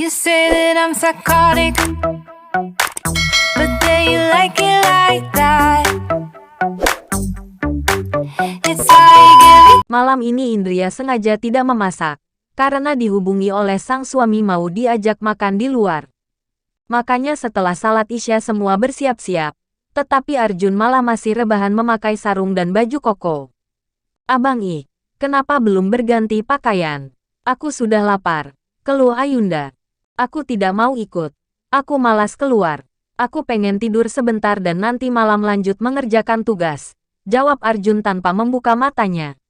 You say that I'm psychotic, but then you like it like that. It's how you give me. Malam ini Indria sengaja tidak memasak, karena dihubungi oleh sang suami mau diajak makan di luar. Makanya setelah salat Isya semua bersiap-siap, tetapi Arjun malah masih rebahan memakai sarung dan baju koko. Abang I, kenapa belum berganti pakaian? Aku sudah lapar, keluh Ayunda. Aku tidak mau ikut, aku malas keluar. Aku pengen tidur sebentar dan nanti malam lanjut mengerjakan tugas, jawab Arjun tanpa membuka matanya.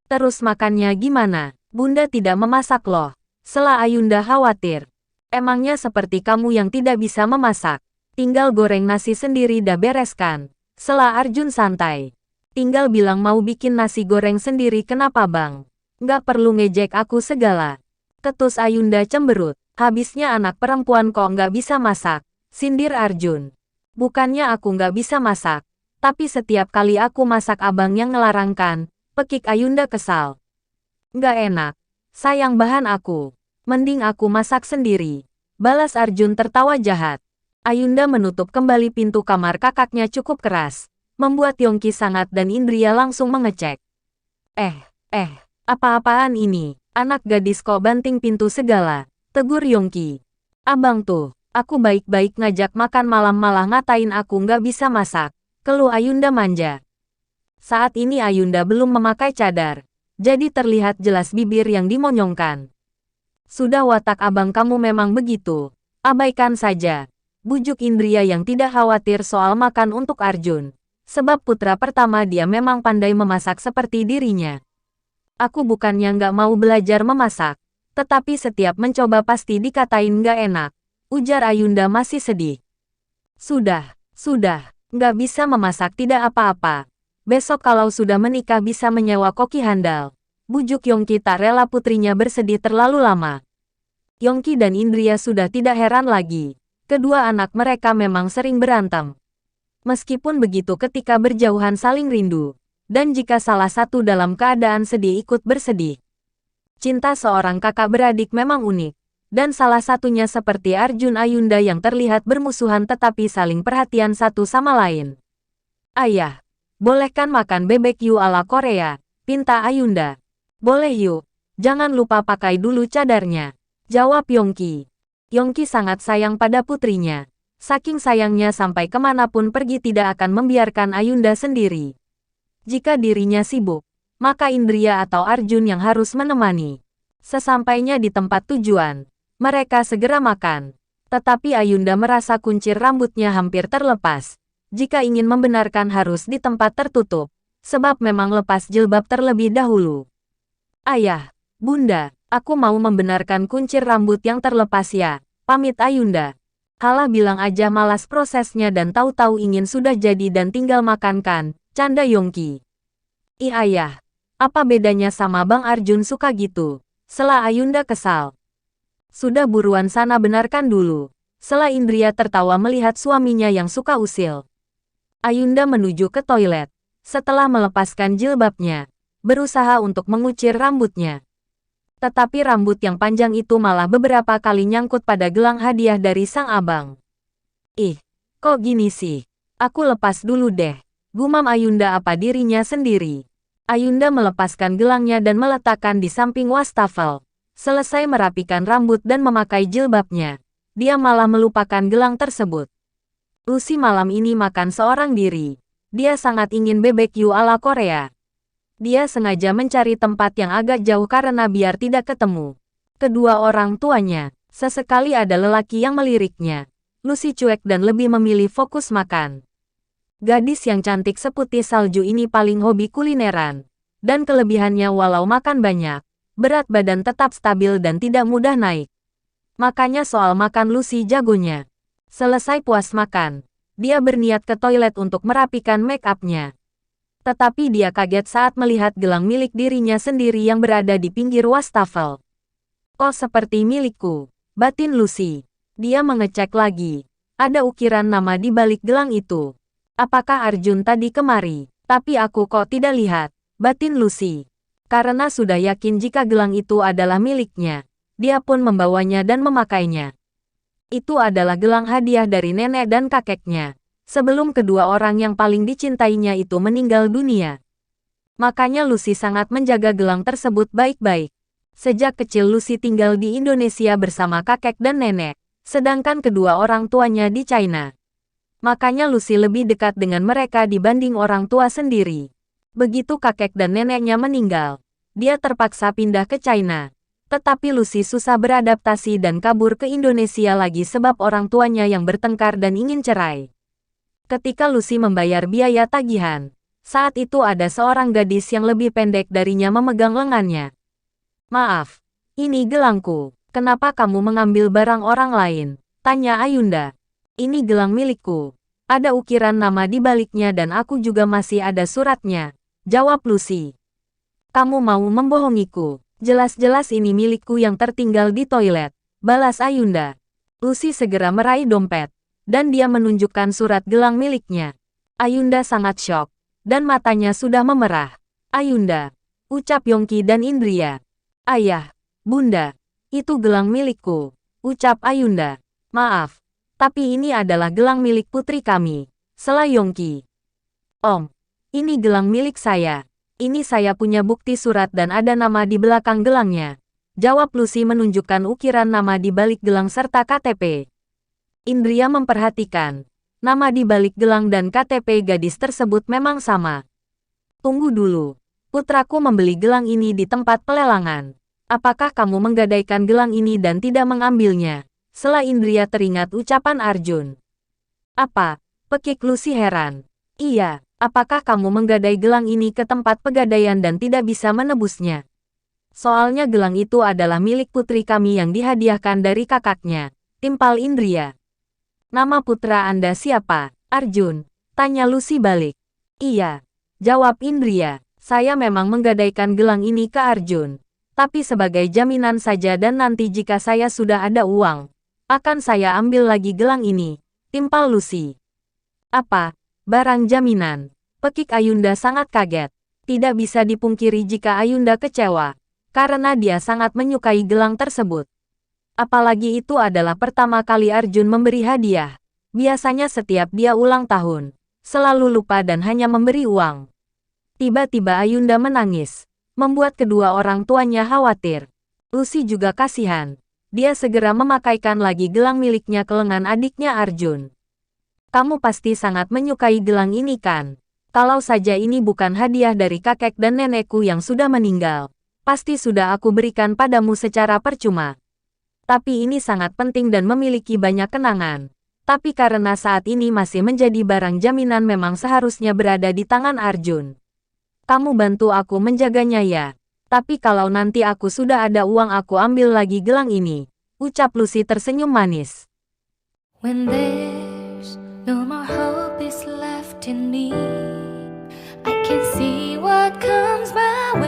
Terus makannya gimana? Bunda tidak memasak loh, sela Ayunda khawatir. Emangnya seperti kamu yang tidak bisa memasak? Tinggal goreng nasi sendiri dah bereskan, sela Arjun santai. Tinggal bilang mau bikin nasi goreng sendiri kenapa bang? Nggak perlu ngejek aku segala. Ketus Ayunda cemberut, habisnya anak perempuan kok nggak bisa masak, sindir Arjun. Bukannya aku nggak bisa masak, tapi setiap kali aku masak abang yang ngelarangkan, pekik Ayunda kesal. Nggak enak, sayang bahan aku. Mending aku masak sendiri, balas Arjun tertawa jahat. Ayunda menutup kembali pintu kamar kakaknya cukup keras, membuat Yongki sangat dan Indria langsung mengecek. Apa-apaan ini? Anak gadis kok banting pintu segala, tegur Yongki. Abang tuh, aku baik-baik ngajak makan malam malah ngatain aku nggak bisa masak, keluh Ayunda manja. Saat ini Ayunda belum memakai cadar, jadi terlihat jelas bibir yang dimonyongkan. Sudah watak abang kamu memang begitu, abaikan saja. Bujuk Indria yang tidak khawatir soal makan untuk Arjun. Sebab putra pertama dia memang pandai memasak seperti dirinya. Aku bukannya nggak mau belajar memasak, tetapi setiap mencoba pasti dikatain nggak enak, ujar Ayunda masih sedih. Sudah, nggak bisa memasak tidak apa-apa. Besok kalau sudah menikah bisa menyewa koki handal. Bujuk Yongki tak rela putrinya bersedih terlalu lama. Yongki dan Indria sudah tidak heran lagi. Kedua anak mereka memang sering berantem. Meskipun begitu ketika berjauhan saling rindu. Dan jika salah satu dalam keadaan sedih ikut bersedih. Cinta seorang kakak beradik memang unik. Dan salah satunya seperti Arjun Ayunda yang terlihat bermusuhan tetapi saling perhatian satu sama lain. Ayah, bolehkan makan bebek yu ala Korea, pinta Ayunda. Boleh yuk, jangan lupa pakai dulu cadarnya, jawab Yongki. Yongki sangat sayang pada putrinya. Saking sayangnya sampai kemanapun pergi tidak akan membiarkan Ayunda sendiri. Jika dirinya sibuk, maka Indria atau Arjun yang harus menemani. Sesampainya di tempat tujuan, mereka segera makan. Tetapi Ayunda merasa kuncir rambutnya hampir terlepas. Jika ingin membenarkan harus di tempat tertutup, sebab memang lepas jilbab terlebih dahulu. Ayah, Bunda, aku mau membenarkan kuncir rambut yang terlepas ya, pamit Ayunda. Halah bilang aja malas prosesnya dan tahu-tahu ingin sudah jadi dan tinggal makan kan, canda Yongki. Ayah, apa bedanya sama Bang Arjun suka gitu? Sela Ayunda kesal. Sudah buruan sana benarkan dulu. Sela Indria tertawa melihat suaminya yang suka usil. Ayunda menuju ke toilet. Setelah melepaskan jilbabnya, berusaha untuk mengucir rambutnya. Tetapi rambut yang panjang itu malah beberapa kali nyangkut pada gelang hadiah dari sang abang. Kok gini sih? Aku lepas dulu deh. Gumam Ayunda apa dirinya sendiri. Ayunda melepaskan gelangnya dan meletakkan di samping wastafel. Selesai merapikan rambut dan memakai jilbabnya, dia malah melupakan gelang tersebut. Lucy malam ini makan seorang diri. Dia sangat ingin bebek yu ala Korea. Dia sengaja mencari tempat yang agak jauh karena biar tidak ketemu kedua orang tuanya. Sesekali ada lelaki yang meliriknya. Lucy cuek dan lebih memilih fokus makan. Gadis yang cantik seputih salju ini paling hobi kulineran. Dan kelebihannya walau makan banyak, berat badan tetap stabil dan tidak mudah naik. Makanya soal makan Lucy jagonya. Selesai puas makan, dia berniat ke toilet untuk merapikan make up-nya. Tetapi dia kaget saat melihat gelang milik dirinya sendiri yang berada di pinggir wastafel. Kok seperti milikku, batin Lucy. Dia mengecek lagi. Ada ukiran nama di balik gelang itu. Apakah Arjun tadi kemari? Tapi aku kok tidak lihat, batin Lucy. Karena sudah yakin jika gelang itu adalah miliknya. dia pun membawanya dan memakainya. Itu adalah gelang hadiah dari nenek dan kakeknya, sebelum kedua orang yang paling dicintainya itu meninggal dunia. Makanya Lucy sangat menjaga gelang tersebut baik-baik. Sejak kecil Lucy tinggal di Indonesia bersama kakek dan nenek, sedangkan kedua orang tuanya di China. Makanya Lucy lebih dekat dengan mereka dibanding orang tua sendiri. Begitu kakek dan neneknya meninggal, dia terpaksa pindah ke China. Tetapi Lucy susah beradaptasi dan kabur ke Indonesia lagi sebab orang tuanya yang bertengkar dan ingin cerai. Ketika Lucy membayar biaya tagihan, saat itu ada seorang gadis yang lebih pendek darinya memegang lengannya. "Maaf, ini gelangku. Kenapa kamu mengambil barang orang lain?" tanya Ayunda. "Ini gelang milikku. Ada ukiran nama di baliknya dan aku juga masih ada suratnya," jawab Lucy. "Kamu mau membohongiku? Jelas-jelas ini milikku yang tertinggal di toilet," balas Ayunda. Lucy segera meraih dompet, dan dia menunjukkan surat gelang miliknya. Ayunda sangat syok, dan matanya sudah memerah. "Ayunda," ucap Yongki dan Indria. "Ayah, Bunda, itu gelang milikku," ucap Ayunda. "Maaf, tapi ini adalah gelang milik putri kami," sela Yongki. "Om, ini gelang milik saya. Ini saya punya bukti surat dan ada nama di belakang gelangnya," jawab Lucy menunjukkan ukiran nama di balik gelang serta KTP. Indria memperhatikan. Nama di balik gelang dan KTP gadis tersebut memang sama. "Tunggu dulu. Putraku membeli gelang ini di tempat pelelangan. Apakah kamu menggadaikan gelang ini dan tidak mengambilnya?" Sela Indria teringat ucapan Arjun. "Apa?" pekik Lucy heran. "Iya. Apakah kamu menggadai gelang ini ke tempat pegadaian dan tidak bisa menebusnya? Soalnya gelang itu adalah milik putri kami yang dihadiahkan dari kakaknya," timpal Indria. "Nama putra Anda siapa, Arjun?" tanya Lucy balik. "Iya," jawab Indria. "Saya memang menggadaikan gelang ini ke Arjun. Tapi sebagai jaminan saja dan nanti jika saya sudah ada uang, akan saya ambil lagi gelang ini," timpal Lucy. "Apa? Barang jaminan?" pekik Ayunda sangat kaget. Tidak bisa dipungkiri jika Ayunda kecewa, karena dia sangat menyukai gelang tersebut. Apalagi itu adalah pertama kali Arjun memberi hadiah. Biasanya setiap dia ulang tahun, selalu lupa dan hanya memberi uang. Tiba-tiba Ayunda menangis, membuat kedua orang tuanya khawatir. Lucy juga kasihan. Dia segera memakaikan lagi gelang miliknya ke lengan adiknya Arjun. "Kamu pasti sangat menyukai gelang ini kan? Kalau saja ini bukan hadiah dari kakek dan nenekku yang sudah meninggal, pasti sudah aku berikan padamu secara percuma. Tapi ini sangat penting dan memiliki banyak kenangan. Tapi karena saat ini masih menjadi barang jaminan memang seharusnya berada di tangan Arjun. Kamu bantu aku menjaganya ya. Tapi kalau nanti aku sudah ada uang aku ambil lagi gelang ini," ucap Lucy tersenyum manis. When there's no more hope is left in me,